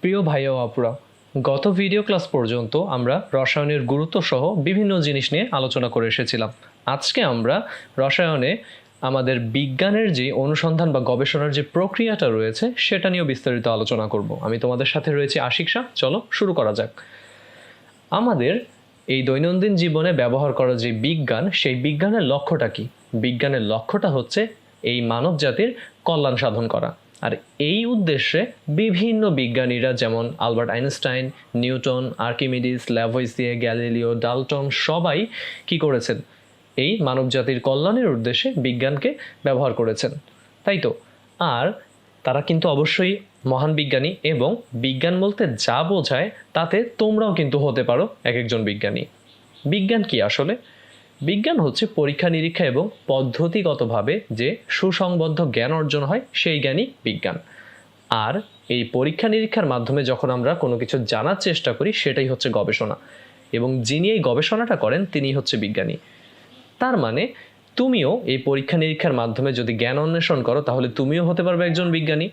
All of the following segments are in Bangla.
প্রিয় ভাই ও আপুরা, গত ভিডিও ক্লাস পর্যন্ত আমরা রসায়নের গুরুত্ব সহ বিভিন্ন জিনিস নিয়ে আলোচনা করে এসেছিলাম। আজকে আমরা রসায়নে আমাদের বিজ্ঞানের যে অনুসন্ধান বা গবেষণার যে প্রক্রিয়াটা রয়েছে সেটা নিয়েও বিস্তারিত আলোচনা করব। আমি তোমাদের সাথে রয়েছি আশিক শাহ। চলো শুরু করা যাক। আমাদের এই দৈনন্দিন জীবনে ব্যবহার করা যে বিজ্ঞান, সেই বিজ্ঞানের লক্ষ্যটা কি? বিজ্ঞানের লক্ষ্যটা হচ্ছে এই মানব জাতির কল্যাণ সাধন করা। আর এই উদ্দেশ্যে বিভিন্ন বিজ্ঞানীরা যেমন Albert Einstein, Newton, Archimedes, Lavoisier, Galileo, Dalton সবাই কি করেছেন? এই মানব জাতির কল্যাণের উদ্দেশ্যে বিজ্ঞানকে ব্যবহার করেছেন, তাই তো? আর তারা কিন্তু অবশ্যই মহান বিজ্ঞানী, এবং বিজ্ঞান বলতে যা বোঝায় তাতে তোমরাও কিন্তু হতে পারো এক একজন বিজ্ঞানী। বিজ্ঞান কি আসলে? বিজ্ঞান হচ্ছে পরীক্ষা নিরীক্ষা এবং পদ্ধতিগতভাবে যে সুসংবদ্ধ জ্ঞান অর্জন হয় সেই জ্ঞানই বিজ্ঞান। আর এই পরীক্ষা নিরীক্ষার মাধ্যমে যখন আমরা কোনো কিছু জানার চেষ্টা করি সেটাই হচ্ছে গবেষণা, এবং যিনি এই গবেষণাটা করেন তিনি হচ্ছে বিজ্ঞানী। তার মানে তুমিও এই পরীক্ষা নিরীক্ষার মাধ্যমে যদি জ্ঞান অন্বেষণ করো তাহলে তুমিও হতে পারবে একজন বিজ্ঞানী।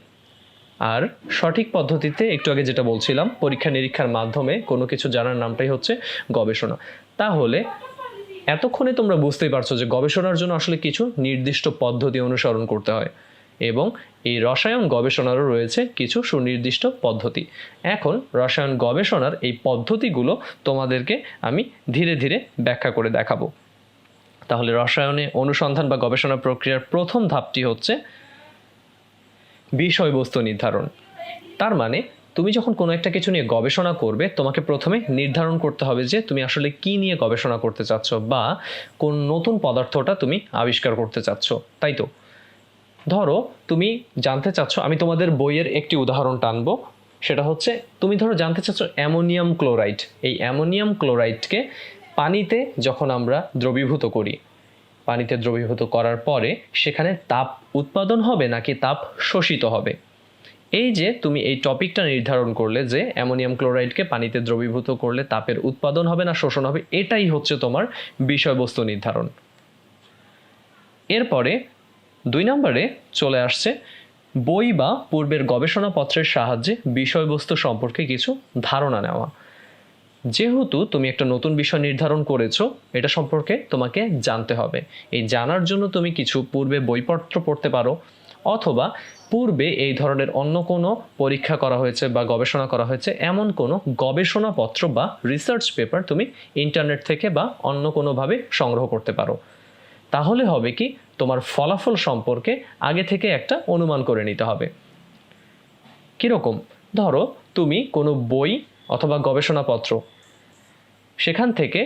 আর সঠিক পদ্ধতিতে, একটু আগে যেটা বলছিলাম, পরীক্ষা নিরীক্ষার মাধ্যমে কোনো কিছু জানার নামটাই হচ্ছে গবেষণা। তাহলে এতক্ষণে তোমরা বুঝতেই পারছো যে গবেষণার জন্য আসলে কিছু নির্দিষ্ট পদ্ধতি অনুসরণ করতে হয়, এবং এই রসায়ন গবেষণারও রয়েছে কিছু সুনির্দিষ্ট পদ্ধতি। এখন রসায়ন গবেষণার এই পদ্ধতিগুলো তোমাদেরকে আমি ধীরে ধীরে ব্যাখ্যা করে দেখাবো। তাহলে রসায়নে অনুসন্ধান বা গবেষণা প্রক্রিয়ার প্রথম ধাপটি হচ্ছে বিষয়বস্তু নির্ধারণ। তার মানে তুমি যখন কোনো একটা কিছু নিয়ে গবেষণা করবে, তোমাকে প্রথমে নির্ধারণ করতে হবে যে তুমি আসলে কি নিয়ে গবেষণা করতে চাচ্ছ, বা কোন নতুন পদার্থটা তুমি আবিষ্কার করতে চাচ্ছ, তাই তো? ধরো তুমি জানতে চাচ্ছ, আমি তোমাদের বইয়ের একটি উদাহরণ টানবো, সেটা হচ্ছে তুমি ধরো জানতে চাচ্ছ অ্যামোনিয়াম ক্লোরাইড। এই অ্যামোনিয়াম ক্লোরাইডকে পানিতে যখন আমরা দ্রবীভূত করি, পানিতে দ্রবীভূত করার পরে সেখানে তাপ উৎপাদন হবে নাকি তাপ শোষিত হবে, এই যে তুমি এই টপিকটা নির্ধারণ করলে যে অ্যামোনিয়াম ক্লোরাইডকে পানিতে দ্রবীভূত করলে তাপের উৎপাদন হবে না শোষণ হবে, এটাই হচ্ছে তোমার বিষয়বস্তু নির্ধারণ। এরপরে 2 নম্বরে চলে আসছে বই বা পূর্বের গবেষণাপত্রের সাহায্যে বিষয়বস্তু সম্পর্কে কিছু ধারণা নেওয়া। যেহেতু তুমি একটা নতুন বিষয় নির্ধারণ করেছো, এটা সম্পর্কে তোমাকে জানতে হবে। এই জানার জন্য তুমি কিছু পূর্বে বইপত্র পড়তে পারো, অথবা পূর্বে এই ধরনের অন্য কোনো পরীক্ষা করা হয়েছে বা গবেষণা করা হয়েছে এমন কোনো গবেষণাপত্র বা রিসার্চ পেপার তুমি ইন্টারনেট থেকে বা অন্য কোনোভাবে সংগ্রহ করতে পারো। তাহলে হবে কি, তোমার ফলাফল সম্পর্কে আগে থেকে একটা অনুমান করে নিতে হবে। কীরকম? ধরো তুমি কোনো বই অথবা গবেষণাপত্র, সেখান থেকে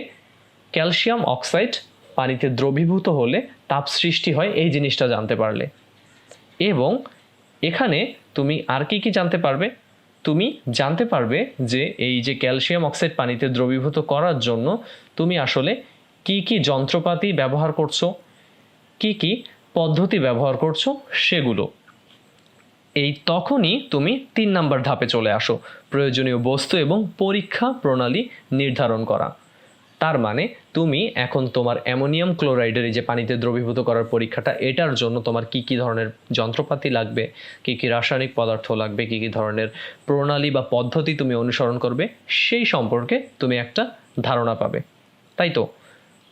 ক্যালসিয়াম অক্সাইড পানিতে দ্রবীভূত হলে তাপ সৃষ্টি হয়, এই জিনিসটা জানতে পারলে। এবং এখানে তুমি আর কি জানতে পারবে? তুমি জানতে পারবে যে এই যে ক্যালসিয়াম অক্সাইড পানিতে দ্রবীভূত করার জন্য তুমি আসলে কি কি যন্ত্রপাতি ব্যবহার করছো, কি কি পদ্ধতি ব্যবহার করছো সেগুলো। এই তখনই তুমি 3 নম্বর ধাপে চলে আসো, প্রয়োজনীয় বস্তু এবং পরীক্ষা প্রণালী নির্ধারণ করা। তার মানে তুমি এখন তোমার অ্যামোনিয়াম ক্লোরাইডের এই যে পানিতে দ্রবীভূত করার পরীক্ষাটা, এটার জন্য তোমার কি কি ধরনের যন্ত্রপাতি লাগবে, কি কি রাসায়নিক পদার্থ লাগবে, কি কি ধরনের প্রণালী বা পদ্ধতি তুমি অনুসরণ করবে, সেই সম্পর্কে তুমি একটা ধারণা পাবে, তাই তো?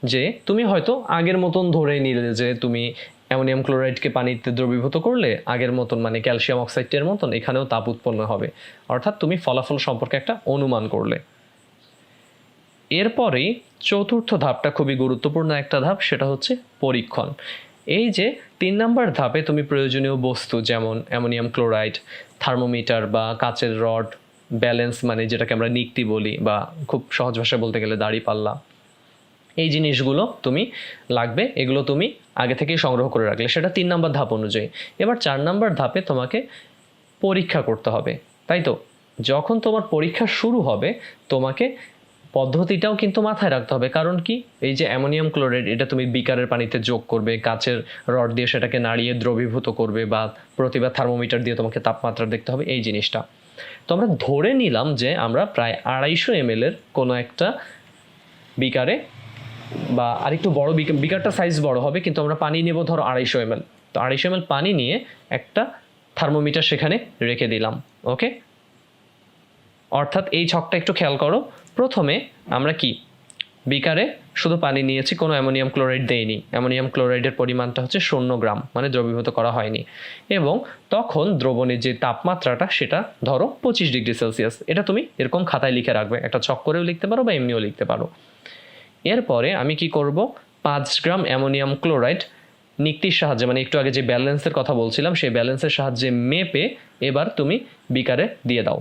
যে তুমি হয়তো আগের মতন ধরে নিলে যে তুমি অ্যামোনিয়াম ক্লোরাইডকে পানিতে দ্রবীভূত করলে আগের মতন, মানে ক্যালসিয়াম অক্সাইডের মতন এখানেও তাপ উৎপন্ন হবে, অর্থাৎ তুমি ফলাফল সম্পর্কে একটা অনুমান করলে। এরপরেই চতুর্থ ধাপটা খুবই গুরুত্বপূর্ণ একটা ধাপ, সেটা হচ্ছে পরীক্ষণ। এই যে 3 নম্বর ধাপে তুমি প্রয়োজনীয় বস্তু যেমন অ্যামোনিয়াম ক্লোরাইড, থার্মোমিটার বা কাচের রড, ব্যালেন্স মানে যেটাকে আমরা নিক্তি বলি, বা খুব সহজ ভাষায় বলতে গেলে দাঁড়িপাল্লা, এই জিনিসগুলো তুমি লাগবে, এগুলো তুমি আগে থেকেই সংগ্রহ করে রাখলে, সেটা 3 নম্বর ধাপ অনুযায়ী। এবার 4 নম্বর ধাপে তোমাকে পরীক্ষা করতে হবে, তাই তো? যখন তোমার পরীক্ষা শুরু হবে তোমাকে পদ্ধতিটাও কিন্তু মাথায় রাখতে হবে, কারণ কি, এই যে অ্যামোনিয়াম ক্লোরাইড এটা তুমি বিকারের পানিতে যোগ করবে, কাচের রড দিয়ে সেটাকে নাড়িয়ে দ্রবীভূত করবে, বা প্রতিবার থার্মোমিটার দিয়ে তোমাকে তাপমাত্রা দেখতে হবে, এই জিনিসটা। তো আমরা ধরে নিলাম যে আমরা প্রায় 250 ml এর কোনো একটা বিকারে, বা আরেকটু বড় বিকারটা সাইজ বড় হবে, কিন্তু আমরা পানি নেব ধরো 250 ml। তো 250 ml পানি নিয়ে একটা থার্মোমিটার সেখানে রেখে দিলাম, ওকে? অর্থাৎ এই ছকটা একটু খেয়াল করো। প্রথমে আমরা কি বিকারে শুধু পানি নিয়েছি, কোনো অ্যামোনিয়াম ক্লোরাইড দেইনি। অ্যামোনিয়াম ক্লোরাইডের পরিমাণটা হচ্ছে 0 গ্রাম, মানে দ্রবীভূত করা হয়নি। এবং তখন দ্রবণের যে তাপমাত্রাটা সেটা ধরো 25 ডিগ্রি সেলসিয়াস। এটা তুমি এরকম খাতায় লিখে রাখবে, একটা ছক করেও লিখতে পারো বা এমনিও লিখতে পারো। এরপরে আমি কি করব, 5 গ্রাম অ্যামোনিয়াম ক্লোরাইড নিক্তির সাহায্যে, মানে একটু আগে যে ব্যালেন্সের কথা বলছিলাম সেই ব্যালেন্সের সাহায্যে মেপে এবার তুমি বিকারে দিয়ে দাও।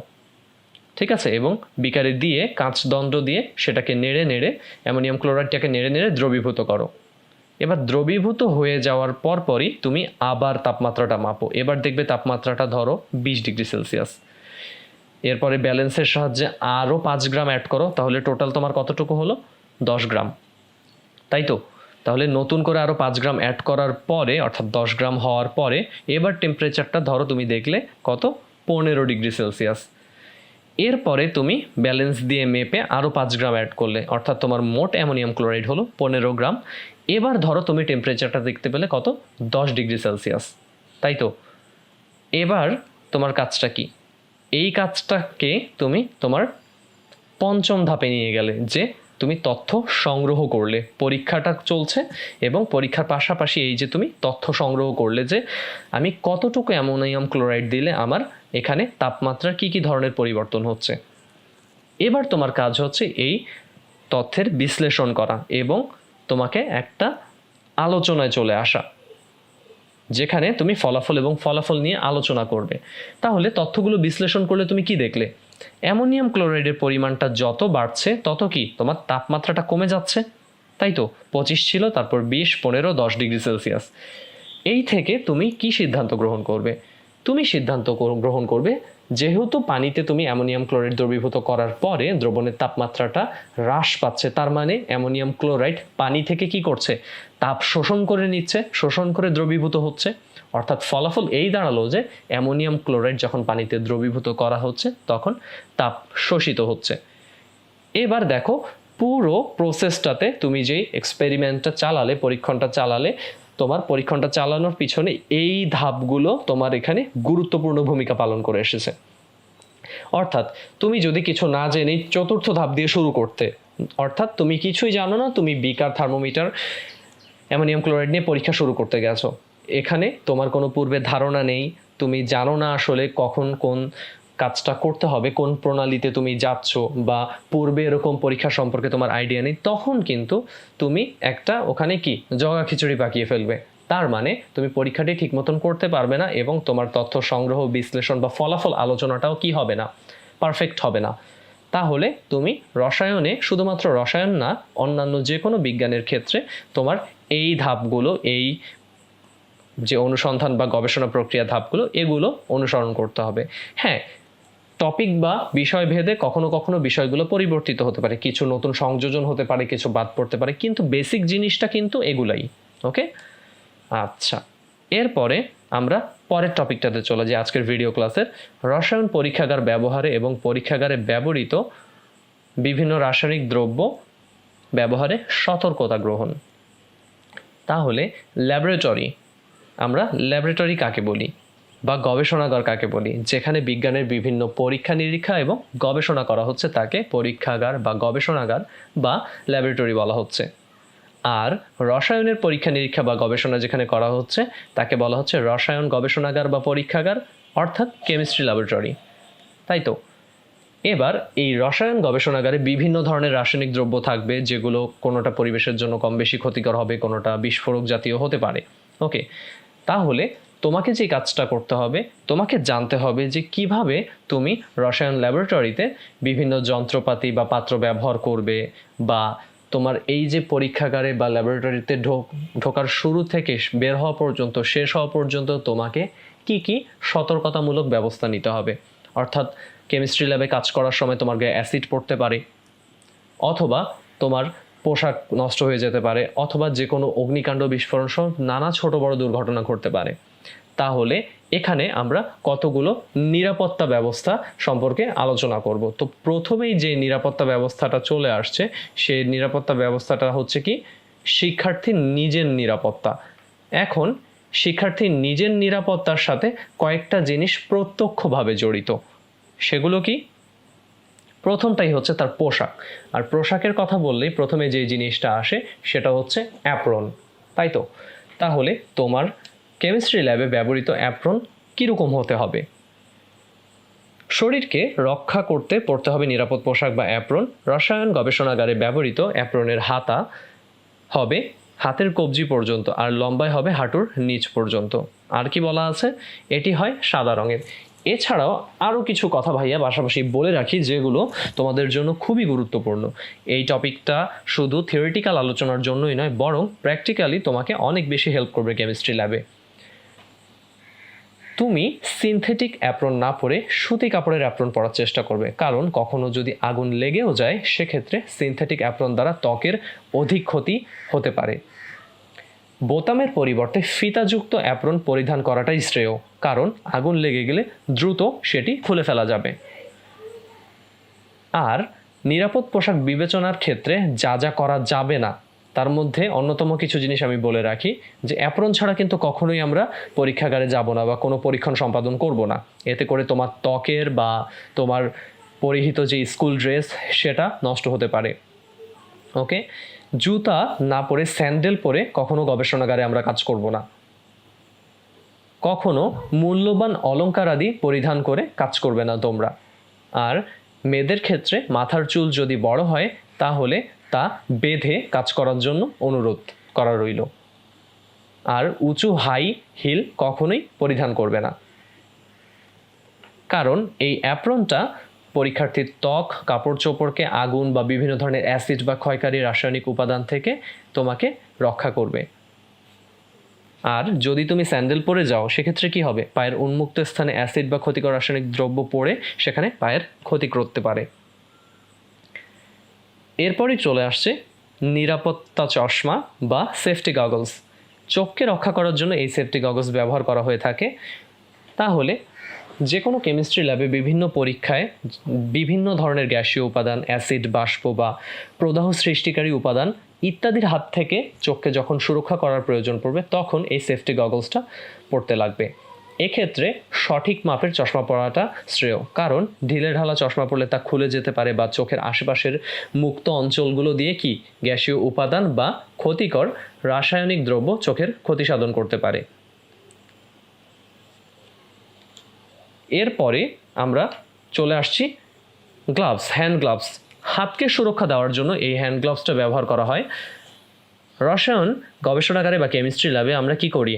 ঠিক আছে, এবং বিকারে দিয়ে কাঁচদণ্ড দিয়ে সেটাকে নেড়ে নেড়ে অ্যামোনিয়াম ক্লোরাইডটাকে নেড়ে নেড়ে দ্রবীভূত করো। এবার দ্রবীভূত হয়ে যাওয়ার পরপরই তুমি আবার তাপমাত্রাটা মাপো। এবার দেখবে তাপমাত্রাটা ধরো 20 ডিগ্রি সেলসিয়াস। এরপরে ব্যালেন্সের সাহায্যে আরও 5 গ্রাম অ্যাড করো, তাহলে টোটাল তোমার কতটুকু হলো, 10 গ্রাম, তাই তো? তাহলে নতুন করে আরও 5 গ্রাম অ্যাড করার পরে, অর্থাৎ 10 গ্রাম হওয়ার পরে এবার টেম্পারেচারটা ধরো তুমি দেখলে কত, 15 ডিগ্রি সেলসিয়াস। এরপরে তুমি ব্যালেন্স দিয়ে মেপে আরও 5 গ্রাম অ্যাড করলে, অর্থাৎ তোমার মোট অ্যামোনিয়াম ক্লোরাইড হলো 15 গ্রাম। এবার ধরো তুমি টেম্পারেচারটা দেখতে পেলে কত, 10 ডিগ্রি সেলসিয়াস, তাই তো? এবার তোমার কাজটা কি, এই কাজটাকে তুমি তোমার পঞ্চম ধাপে নিয়ে গেলে, যে তুমি তথ্য সংগ্রহ করলে। পরীক্ষাটা চলছে এবং পরীক্ষার পাশাপাশি এই যে তুমি তথ্য সংগ্রহ করলে যে আমি কতটুকু অ্যামোনিয়াম ক্লোরাইড দিলে আমার এখানে তাপমাত্রার কী কী ধরনের পরিবর্তন হচ্ছে। এবার তোমার কাজ হচ্ছে এই তথ্যের বিশ্লেষণ করা এবং তোমাকে একটা আলোচনায় চলে আসা, যেখানে তুমি ফলাফল এবং ফলাফল নিয়ে আলোচনা করবে। তাহলে তথ্যগুলো বিশ্লেষণ করলে তুমি কি দেখলে, অ্যামোনিয়াম ক্লোরাইডের পরিমাণটা যত বাড়ছে তত কি তোমার তাপমাত্রাটা কমে যাচ্ছে, তাই তো? 25 ছিল, তারপর 20, 15, 10 ডিগ্রি সেলসিয়াস। এই থেকে তুমি কি সিদ্ধান্ত গ্রহণ করবে? তুমি সিদ্ধান্ত গ্রহণ করবে যেহেতু পানিতে তুমি অ্যামোনিয়াম ক্লোরাইড দ্রবীভূত করার পরে দ্রবণের তাপমাত্রাটা হ্রাস পাচ্ছে, তার মানে অ্যামোনিয়াম ক্লোরাইড পানি থেকে কি করছে, তাপ শোষণ করে নিচ্ছে, শোষণ করে দ্রবীভূত হচ্ছে। অর্থাৎ ফলাফল এই দাঁড়ালো যে অ্যামোনিয়াম ক্লোরাইড যখন পানিতে দ্রবীভূত করা হচ্ছে তখন তাপ শোষিত হচ্ছে। এবার দেখো পুরো প্রসেসটাতে তুমি যেই এক্সপেরিমেন্টটা চালালে, পরীক্ষণটা চালালে, তোমার পরীক্ষণটা চালানোর পিছনে এই ধাপগুলো তোমার এখানে গুরুত্বপূর্ণ ভূমিকা পালন করে এসেছে। অর্থাৎ তুমি যদি কিছু না জেনেই চতুর্থ ধাপ দিয়ে শুরু করতে, অর্থাৎ তুমি কিছুই জানো না, তুমি বিকার, থার্মোমিটার, অ্যামোনিয়াম ক্লোরাইড নিয়ে পরীক্ষা শুরু করতে গেছো, এখানে তোমার কোনো পূর্বে ধারণা নেই, তুমি জানো না আসলে কখন কোন কাজটা করতে হবে, কোন প্রণালীতে তুমি যাচ্ছ, বা পূর্বে এরকম পরীক্ষা সম্পর্কে তোমার আইডিয়া নেই, তখন কিন্তু তুমি একটা ওখানে কি জগা খিচুড়ি পাকিয়ে ফেলবে। তার মানে তুমি পরীক্ষাটি ঠিক মতন করতে পারবে না এবং তোমার তথ্য সংগ্রহ, বিশ্লেষণ বা ফলাফল আলোচনাটাও কি হবে না, পারফেক্ট হবে না। তাহলে তুমি রসায়নে, শুধুমাত্র রসায়ন না, অন্যান্য যে কোনো বিজ্ঞানের ক্ষেত্রে তোমার এই ধাপগুলো, এই যে অনুসন্ধান বা গবেষণা প্রক্রিয়া ধাপগুলো, এগুলো অনুসরণ করতে হবে। হ্যাঁ, টপিক বা বিষয় ভেদে কখনো কখনো বিষয়গুলো পরিবর্তিত হতে পারে, কিছু নতুন সংযোজন হতে পারে, কিছু বাদ পড়তে পারে, কিন্তু বেসিক জিনিসটা কিন্তু এগুলাই। ওকে, আচ্ছা, এরপরে আমরা পরের টপিকটাতে চলে যাই আজকের ভিডিও ক্লাসের, রসায়ন পরীক্ষাগার ব্যবহারে এবং পরীক্ষাগারে ব্যবহৃত বিভিন্ন রাসায়নিক দ্রব্য ব্যবহারে সতর্কতা গ্রহণ। তাহলে ল্যাবরেটরি, আমরা ল্যাবরেটরি কাকে বলি বা গবেষণাগার কাকে বলি, যেখানে বিজ্ঞানের বিভিন্ন পরীক্ষা নিরীক্ষা এবং গবেষণা করা হচ্ছে তাকে পরীক্ষাগার বা গবেষণাগার বা ল্যাবরেটরি বলা হচ্ছে। আর রসায়নের পরীক্ষা নিরীক্ষা বা গবেষণা যেখানে করা হচ্ছে তাকে বলা হচ্ছে রসায়ন গবেষণাগার বা পরীক্ষাগার, অর্থাৎ কেমিস্ট্রি ল্যাবরেটরি, তাই তো? এবার এই রসায়ন গবেষণাগারে বিভিন্ন ধরনের রাসায়নিক দ্রব্য থাকবে, যেগুলো কোনোটা পরিবেশের জন্য কম বেশি ক্ষতিকর হবে, কোনোটা বিস্ফোরক জাতীয় হতে পারে। ওকে, তাহলে তোমাকে যে কাজটা করতে হবে, তোমাকে জানতে হবে যে কিভাবে তুমি রসায়ন ল্যাবরেটরিতে বিভিন্ন যন্ত্রপাতি বা পাত্র ব্যবহার করবে, বা তোমার এই যে পরীক্ষাগারে বা ল্যাবরেটরিতে ঢোকার শুরু থেকে বের হওয়া পর্যন্ত, শেষ হওয়া পর্যন্ত তোমাকে কি কি সতর্কতামূলক ব্যবস্থা নিতে হবে। অর্থাৎ কেমিস্ট্রি ল্যাবে কাজ করার সময় তোমার গায়ে অ্যাসিড পড়তে পারে, অথবা তোমার পোশাক নষ্ট হয়ে যেতে পারে, অথবা যে কোনো অগ্নিকাণ্ড, বিস্ফোরণ সহ নানা ছোট বড় দুর্ঘটনা ঘটতে পারে। তাহলে এখানে আমরা কতগুলো নিরাপত্তা ব্যবস্থা সম্পর্কে আলোচনা করব। তো প্রথমেই যে নিরাপত্তা ব্যবস্থাটা চলে আসছে, সেই নিরাপত্তা ব্যবস্থাটা হচ্ছে কি, শিক্ষার্থীর নিজের নিরাপত্তা। এখন শিক্ষার্থীর নিজের নিরাপত্তার সাথে কয়েকটা জিনিস প্রত্যক্ষভাবে জড়িত। সেগুলো কি? প্রথমটাই হচ্ছে তার পোশাক। আর পোশাকের কথা বললেই প্রথমে যে জিনিসটা আসে সেটা হচ্ছে অ্যাপ্রন, তাই তো? তাহলে তোমার কেমিস্ট্রি ল্যাবে ব্যবহৃত অ্যাপ্রন কীরকম হতে হবে? শরীরকে রক্ষা করতে পরতে হবে নিরাপদ পোশাক বা অ্যাপ্রন। রসায়ন গবেষণাগারে ব্যবহৃত অ্যাপ্রনের হাতা হবে হাতের কবজি পর্যন্ত, আর লম্বায় হবে হাঁটুর নিচ পর্যন্ত। আর কি বলা আছে? এটি হয় সাদা রঙের। এছাড়াও আরও কিছু কথা ভাইয়া পাশাপাশি বলে রাখি যেগুলো তোমাদের জন্য খুবই গুরুত্বপূর্ণ। এই টপিকটা শুধু থিওরিটিক্যাল আলোচনার জন্যই নয়, বরং প্র্যাকটিক্যালি তোমাকে অনেক বেশি হেল্প করবে কেমিস্ট্রি ল্যাবে। তুমি সিনথেটিক অ্যাপ্রন না পরে সুতি কাপড়ের অ্যাপ্রন পরার চেষ্টা করবে, কারণ কখনো যদি আগুন লেগেও যায় সেক্ষেত্রে সিনথেটিক অ্যাপ্রন দ্বারা ত্বকের অধিক ক্ষতি হতে পারে। বোতামের পরিবর্তে ফিতাযুক্ত অ্যাপ্রন পরিধান করাটাই শ্রেয়, কারণ আগুন লেগে গেলে দ্রুত সেটি খুলে ফেলা যাবে। আর নিরাপদ পোশাক বিবেচনার ক্ষেত্রে যা যা করা যাবে না তার মধ্যে অন্যতম কিছু জিনিস আমি বলে রাখি, যে অ্যাপ্রন ছাড়া কিন্তু কখনোই আমরা পরীক্ষাগারে যাব না বা কোনো পরীক্ষণ সম্পাদন করব না। এতে করে তোমার ত্বকের বা তোমার পরিহিত যে স্কুল ড্রেস সেটা নষ্ট হতে পারে। ওকে, জুতা না পরে স্যান্ডেল পরে কখনো গবেষণাগারে আমরা কাজ করব না। কখনো মূল্যবান অলংকার আদি পরিধান করে কাজ করবে না তোমরা। আর মেয়েদের ক্ষেত্রে মাথার চুল যদি বড় হয় তাহলে তা বেঁধে কাজ করার জন্য অনুরোধ করা রইল। আর উঁচু হাই হিল কখনোই পরিধান করবে না, কারণ এই অ্যাপ্রনটা পরীক্ষার্থীর ত্বক, কাপড় চোপড়কে আগুন বা বিভিন্ন ধরনের অ্যাসিড বা ক্ষয়কারী রাসায়নিক উপাদান থেকে তোমাকে রক্ষা করবে। আর যদি তুমি স্যান্ডেল পরে যাও সেক্ষেত্রে কি হবে? পায়ের উন্মুক্ত স্থানে অ্যাসিড বা ক্ষতিকর রাসায়নিক দ্রব্য পড়ে সেখানে পায়ের ক্ষতি করতে পারে। এরপরই চলে আসছে নিরাপত্তা চশমা বা সেফটি গগলস। চোখকে রক্ষা করার জন্য এই সেফটি গগলস ব্যবহার করা হয়ে থাকে। তাহলে যে কোনো কেমিস্ট্রি ল্যাবে বিভিন্ন পরীক্ষায় বিভিন্ন ধরনের গ্যাসীয় উপাদান, অ্যাসিড, বাষ্প বা প্রদাহ সৃষ্টিকারী উপাদান ইত্যাদির হাত থেকে চোখকে যখন সুরক্ষা করার প্রয়োজন পড়বে তখন এই সেফটি গগলসটা পড়তে লাগবে। এক্ষেত্রে সঠিক মাপের চশমা পরাটা শ্রেয়, কারণ ঢিলেঢালা চশমা পরলে তা খুলে যেতে পারে বা চোখের আশেপাশের মুক্ত অঞ্চলগুলো দিয়ে কি গ্যাসীয় উপাদান বা ক্ষতিকর রাসায়নিক দ্রব্য চোখের ক্ষতি সাধন করতে পারে। এরপরে আমরা চলে আসছি গ্লাভস, হ্যান্ড গ্লাভস। হাতকে সুরক্ষা দেওয়ার জন্য এই হ্যান্ড গ্লাভসটা ব্যবহার করা হয়। রসায়ন গবেষণাগারে বা কেমিস্ট্রি ল্যাবে আমরা কি করি?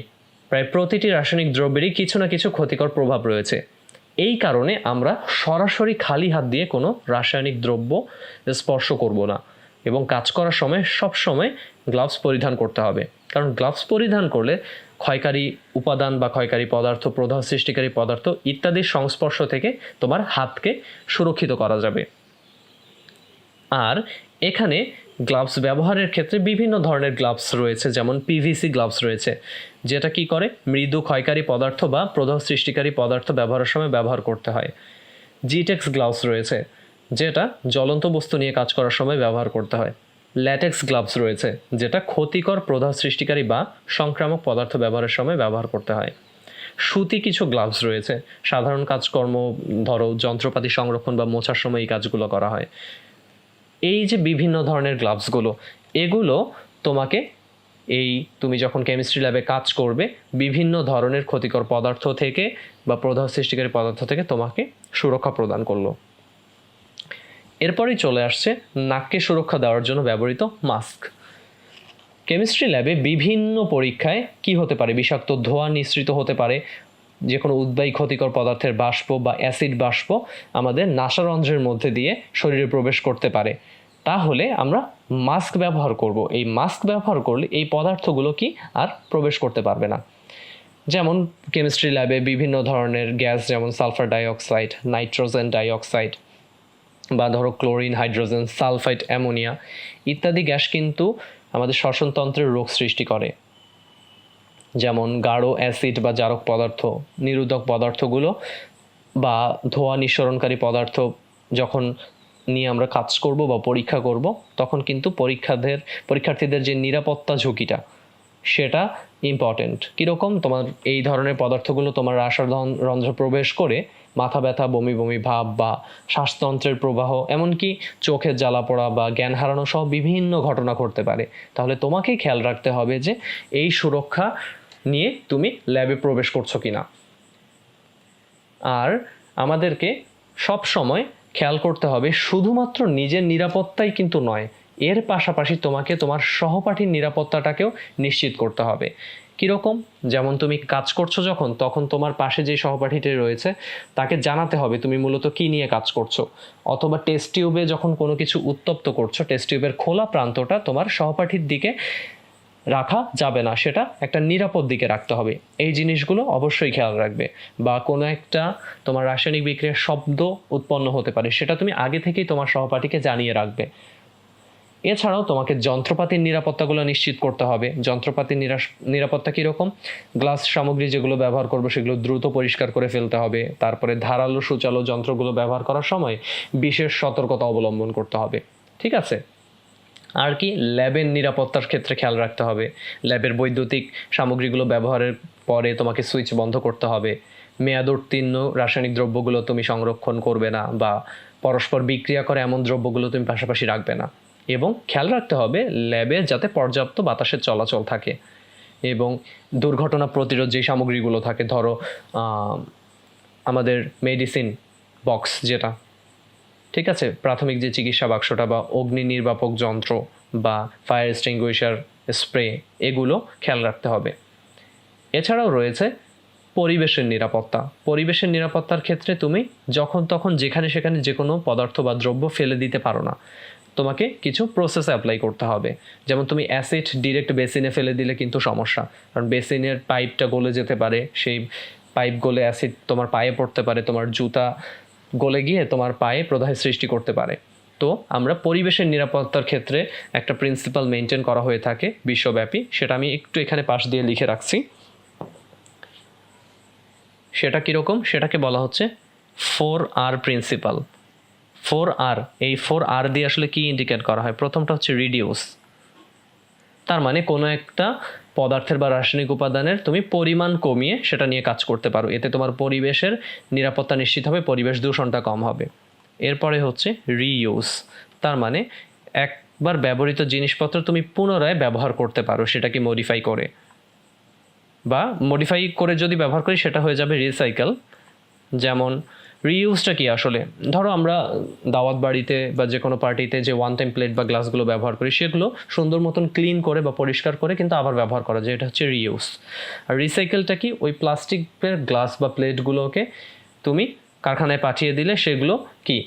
প্রায় প্রতিটি রাসায়নিক দ্রব্যেরই কিছু না কিছু ক্ষতিকর প্রভাব রয়েছে। এই কারণে আমরা সরাসরি খালি হাত দিয়ে কোনো রাসায়নিক দ্রব্য স্পর্শ করব না, এবং কাজ করার সময় সবসময় গ্লাভস পরিধান করতে হবে, কারণ গ্লাভস পরিধান করলে ক্ষয়কারী উপাদান বা ক্ষয়কারী পদার্থ, প্রদাহ সৃষ্টিকারী পদার্থ ইত্যাদির সংস্পর্শ থেকে তোমার হাতকে সুরক্ষিত করা যাবে। আর এখানে গ্লাভস ব্যবহারের ক্ষেত্রে বিভিন্ন ধরনের গ্লাভস রয়েছে, যেমন পিভিসি গ্লাভস রয়েছে, যেটা কি করে মৃদু ক্ষয়কারী পদার্থ বা প্রদাহ সৃষ্টিকারী পদার্থ ব্যবহারের সময় ব্যবহার করতে হয়। জিটেক্স গ্লাভস রয়েছে, যেটা জ্বলন্ত বস্তু নিয়ে কাজ করার সময় ব্যবহার করতে হয়। ল্যাটেক্স গ্লাভস রয়েছে, যেটা ক্ষতিকর প্রদাহ সৃষ্টিকারী বা সংক্রামক পদার্থ ব্যবহারের সময় ব্যবহার করতে হয়। সুতি কিছু গ্লাভস রয়েছে, সাধারণ কাজকর্ম, ধরো যন্ত্রপাতি সংরক্ষণ বা মোছার সময় এই কাজগুলো করা হয়। এই যে বিভিন্ন ধরনের গ্লাভসগুলো, এগুলো তোমাকে তুমি যখন কেমিস্ট্রি ল্যাবে কাজ করবে বিভিন্ন ধরনের ক্ষতিকর পদার্থ থেকে বা প্রদাহ সৃষ্টিকারী পদার্থ থেকে তোমাকে সুরক্ষা প্রদান করলো। এরপরই চলে আসছে নাককে সুরক্ষা দেওয়ার জন্য ব্যবহৃত মাস্ক। কেমিস্ট্রি ল্যাবে বিভিন্ন পরীক্ষায় কি হতে পারে? বিষাক্ত ধোঁয়া নিঃসৃত হতে পারে, যে কোনো উদ্বায়ী ক্ষতিকর পদার্থের বাষ্প বা অ্যাসিড বাষ্প আমাদের নাসারন্ধ্রের মধ্যে দিয়ে শরীরে প্রবেশ করতে পারে। তাহলে আমরা মাস্ক ব্যবহার করব। এই মাস্ক ব্যবহার করলে এই পদার্থগুলো কি আর প্রবেশ করতে পারবে না। যেমন কেমিস্ট্রি ল্যাবে বিভিন্ন ধরনের গ্যাস, যেমন সালফার ডাইঅক্সাইড, নাইট্রোজেন ডাইঅক্সাইড, বা ধরো ক্লোরিন, হাইড্রোজেন, সালফাইড, অ্যামোনিয়া ইত্যাদি গ্যাস কিন্তু আমাদের শ্বসনতন্ত্রের রোগ সৃষ্টি করে। যেমন গাঢ় অ্যাসিড বা জারক পদার্থ, নিরোধক পদার্থগুলো বা ধোঁয়া নিঃসরণকারী পদার্থ যখন নিয়ে আমরা কাজ করব বা পরীক্ষা করব, তখন কিন্তু পরীক্ষার্থীদের যে নিরাপত্তা ঝুঁকিটা সেটা ইম্পর্টেন্ট। কীরকম? তোমার এই ধরনের পদার্থগুলো তোমার রন্ধ্রে প্রবেশ করে মাথা ব্যথা, বমি বমি ভাব বা শ্বাসতন্ত্রের প্রবাহ, এমনকি চোখের জ্বালা পোড়া বা জ্ঞান হারানো সহ বিভিন্ন ঘটনা ঘটতে পারে। তাহলে তোমাকেই খেয়াল রাখতে হবে যে এই সুরক্ষা নিয়ে তুমি ল্যাবে প্রবেশ করছো কিনা। আর আমাদেরকে সব সময় খেয়াল করতে হবে শুধুমাত্র নিজের নিরাপত্তাই কিন্তু নয়, এর পাশাপাশি তোমাকে তোমার সহপাঠীর নিরাপত্তাটাকেও নিশ্চিত করতে হবে। কীরকম? যেমন তুমি কাজ করছো যখন, তখন তোমার পাশে যে সহপাঠীটি রয়েছে তাকে জানাতে হবে তুমি মূলত কী নিয়ে কাজ করছো। অথবা টেস্ট টিউবে যখন কোনো কিছু উত্তপ্ত করছো, টেস্ট টিউবের খোলা প্রান্তটা তোমার সহপাঠীর দিকে রাখা যাবে না, সেটা একটা নিরাপদ দিকে রাখতে হবে। এই জিনিসগুলো অবশ্যই খেয়াল রাখবে। বা কোনো একটা তোমার রাসায়নিক বিক্রিয়ার শব্দ উৎপন্ন হতে পারে, সেটা তুমি আগে থেকেই তোমার সহপাঠীকে জানিয়ে রাখবে। এছাড়াও তোমাকে যন্ত্রপাতির নিরাপত্তাগুলো নিশ্চিত করতে হবে। যন্ত্রপাতির নিরাপত্তা কীরকম? গ্লাস সামগ্রী যেগুলো ব্যবহার করবো সেগুলো দ্রুত পরিষ্কার করে ফেলতে হবে। তারপরে ধারালো সূচালো যন্ত্রগুলো ব্যবহার করার সময় বিশেষ সতর্কতা অবলম্বন করতে হবে। ঠিক আছে? আর কি, ল্যাবের নিরাপত্তার ক্ষেত্রে খেয়াল রাখতে হবে। ল্যাবের বৈদ্যুতিক সামগ্রীগুলো ব্যবহারের পরে তোমাকে সুইচ বন্ধ করতে হবে। মেয়াদোত্তীর্ণ রাসায়নিক দ্রব্যগুলো তুমি সংরক্ষণ করবে না, বা পরস্পর বিক্রিয়া করে এমন দ্রব্যগুলো তুমি পাশাপাশি রাখবে না। এবং খেয়াল রাখতে হবে ল্যাবে যাতে পর্যাপ্ত বাতাসের চলাচল থাকে। এবং দুর্ঘটনা প্রতিরোধ যে সামগ্রীগুলো থাকে, ধরো আমাদের মেডিসিন বক্স যেটা, ঠিক আছে, প্রাথমিক যে চিকিৎসা বাক্সটা বা অগ্নি নির্বাপক যন্ত্র বা ফায়ার এক্সটিংগুইশার স্প্রে, এগুলো খেয়াল রাখতে হবে। এছাড়াও রয়েছে পরিবেশের নিরাপত্তা। পরিবেশের নিরাপত্তার ক্ষেত্রে তুমি যখন তখন যেখানে সেখানে যে কোনো পদার্থ বা দ্রব্য ফেলে দিতে পারো না, তোমাকে কিছু প্রসেস অ্যাপ্লাই করতে হবে। যেমন তুমি অ্যাসিড ডিরেক্ট বেসিনে ফেলে দিলে কিন্তু সমস্যা, কারণ বেসিনের পাইপটা গলে যেতে পারে, সেই পাইপ গলে অ্যাসিড তোমার পায়ে পড়তে পারে, তোমার জুতা গলে গিয়ে তোমার পায়ে প্রদাহের সৃষ্টি করতে পারে। তো আমরা পরিবেশের নিরাপত্তার ক্ষেত্রে একটা প্রিন্সিপাল মেনটেন করা হয়ে থাকে বিশ্বব্যাপী, সেটা আমি একটু এখানে পাশ দিয়ে লিখে রাখছি। সেটা কীরকম? সেটাকে বলা হচ্ছে 4R প্রিন্সিপাল। 4R, এই 4R দিয়ে আসলে কি ইন্ডিকেট করা হয়? প্রথমটা হচ্ছে রিডিউস, তার মানে কোনো একটা পদার্থের বা রাসায়নিক উপাদানের তুমি পরিমাণ কমিয়ে সেটা নিয়ে কাজ করতে পারো, এতে তোমার পরিবেশের নিরাপত্তা নিশ্চিত হবে, পরিবেশ দূষণটা কম হবে। এরপরে হচ্ছে রিইউজ, তার মানে একবার ব্যবহৃত জিনিসপত্র তুমি পুনরায় ব্যবহার করতে পারো, সেটাকে মডিফাই করে, বা মডিফাই করে যদি ব্যবহার করি সেটা হয়ে যাবে রিসাইকেল। যেমন রিইউজটা কি আসলে? ধরো আমরা দাওয়াত বাড়িতে বা যে কোনো পার্টিতে যে ওয়ান টাইম প্লেট বা গ্লাসগুলো ব্যবহার করি, সেগুলো সুন্দর মতন ক্লিন করে বা পরিষ্কার করে কিন্তু আবার ব্যবহার করা যায়, এটা হচ্ছে রিইউজ। আর রিসাইকেলটা কি? ওই প্লাস্টিকের গ্লাস বা প্লেটগুলোকে তুমি কারখানায় পাঠিয়ে দিলে সেগুলো কি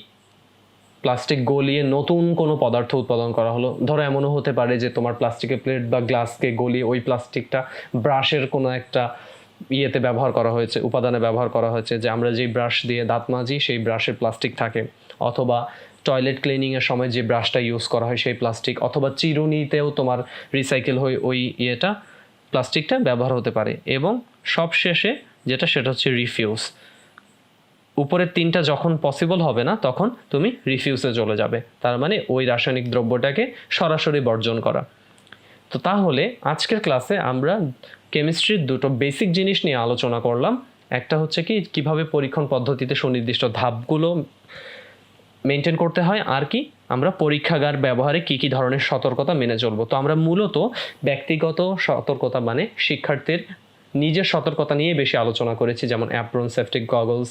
প্লাস্টিক গলিয়ে নতুন কোনো পদার্থ উৎপাদন করা হলো। ধরো এমনও হতে পারে যে তোমার প্লাস্টিকের প্লেট বা গ্লাসকে গলিয়ে ওই প্লাস্টিকটা ব্রাশের কোনো একটা ইয়েতে ব্যবহার করা হয়েছে, উপাদানে ব্যবহার করা হয়েছে, যে আমরা যেই ব্রাশ দিয়ে দাঁত মাজি সেই ব্রাশের প্লাস্টিক থাকে, অথবা টয়লেট ক্লিনিংয়ের সময় যে ব্রাশটা ইউজ করা হয় সেই প্লাস্টিক, অথবা চিরুনিতেও তোমার রিসাইকেল হয়ে ওই ইয়েটা প্লাস্টিকটা ব্যবহার হতে পারে। এবং সবশেষে যেটা, সেটা হচ্ছে রিফিউজ। উপরের তিনটা যখন পসিবল হবে না তখন তুমি রিফিউজে চলে যাবে, তার মানে ওই রাসায়নিক দ্রব্যটাকে সরাসরি বর্জন করা। তো তাহলে আজকের ক্লাসে আমরা কেমিস্ট্রির দুটো বেসিক জিনিস নিয়ে আলোচনা করলাম। একটা হচ্ছে কি, কিভাবে পরীক্ষণ পদ্ধতিতে সুনির্দিষ্ট ধাপগুলো মেনটেন করতে হয়, আর কি আমরা পরীক্ষাগার ব্যবহারে কি কি ধরনের সতর্কতা মেনে চলবো। তো আমরা মূলত ব্যক্তিগত সতর্কতা মানে শিক্ষার্থীর নিজের সতর্কতা নিয়ে বেশি আলোচনা করেছি, যেমন apron, safety goggles,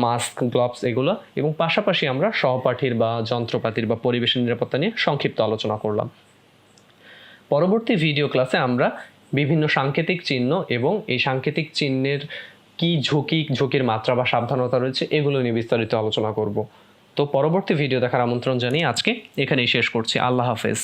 mask, gloves এগুলো, এবং পাশাপাশি আমরা সহপাঠীর বা যন্ত্রপাতির বা পরিবেশের নিরাপত্তা নিয়ে সংক্ষিপ্ত আলোচনা করলাম। পরবর্তী ভিডিও ক্লাসে আমরা বিভিন্ন সাংকেতিক চিহ্ন এবং এই সাংকেতিক চিহ্নের কি ঝুঁকির মাত্রা বা সাবধানতা রয়েছে এগুলো নিয়ে বিস্তারিত আলোচনা করব। তো পরবর্তী ভিডিও দেখার আমন্ত্রণ জানিয়ে আজকে এখানেই শেষ করছি। আল্লাহ হাফেজ।